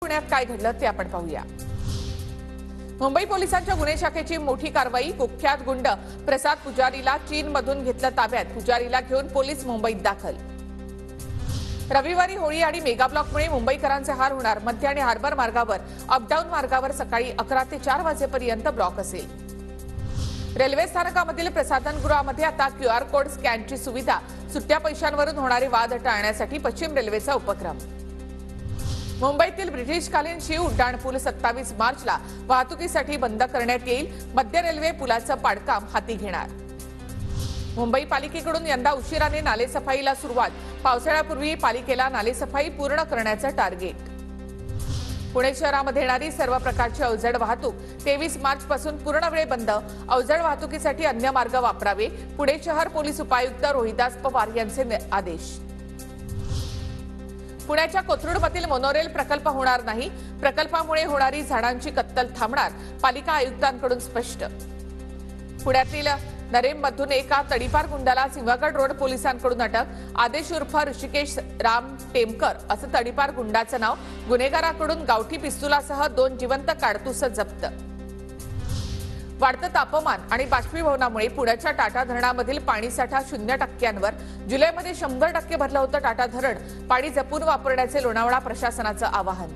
पुण्यात काय घडलं ते आपण पाहूया। मुंबई पोलिसांच्या गुन्हे शाखेची मोठी कारवाई। कुख्यात गुंड प्रसाद पुजारीला चीनमधून घेतलं ताब्यात। पुजारीला घेऊन पोलीस मुंबईत दाखल। रविवारी होळी आणि मेगा ब्लॉकमुळे मुंबईकरांचे हाल होणार। मध्य आणि हार्बर मार्गावर अपडाऊन मार्गावर सकाळी 11 ते 4 वाजेपर्यंत ब्लॉक असेल। रेल्वे स्थानकामधील प्रसाधनगृहामध्ये आता QR कोड स्कॅनची सुविधा। सुट्ट्या पैशांवरून होणारे वाद टाळण्यासाठी पश्चिम रेल्वेचा उपक्रम। मुंबईतील ब्रिटिशकालीन शिव उड्डाण पूल 27 मार्चला वाहतुकीसाठी बंद करण्यात येईल। मध्य रेल्वे पुलाचं पाडकाम हाती घेणार। मुंबई पालिकेकडून यंदा उशिराने नालेसफाईला सुरुवात। पावसाळ्यापूर्वी पालिकेला नालेसफाई पूर्ण करण्याचं टार्गेट। पुणे शहरामध्ये येणारी सर्व प्रकारची अवजड वाहतूक 23 मार्च पासून पूर्ण वेळ बंद। अवजड वाहतुकीसाठी अन्य मार्ग वापरावे। पुणे शहर पोलीस उपायुक्त रोहिदास पवार यांचे आदेश। पुण्याच्या कोथरूडमधील मोनोरेल प्रकल्प होणार नाही। प्रकल्पामुळे होणारी झाडांची कत्तल थांबणार। पालिका आयुक्तांकडून स्पष्ट। पुण्यातील नरेममधून एका तडीपार गुंडाला सिंहगड रोड पोलिसांकडून अटक। आदेश उर्फ ऋषिकेश राम टेमकर असं तडीपार गुंडाचं नाव। गुन्हेगाराकडून गावठी पिस्तुलासह 2 जिवंत काडतूस जप्त। वाढतं तापमान आणि बाष्पीभवनामुळे पुण्याच्या टाटा धरणामधील पाणीसाठा 0%वर। जुलैमध्ये 100% भरलं होतं टाटा धरण। पाणी जपून वापरण्याचे लोणावळा प्रशासनाचं आवाहन।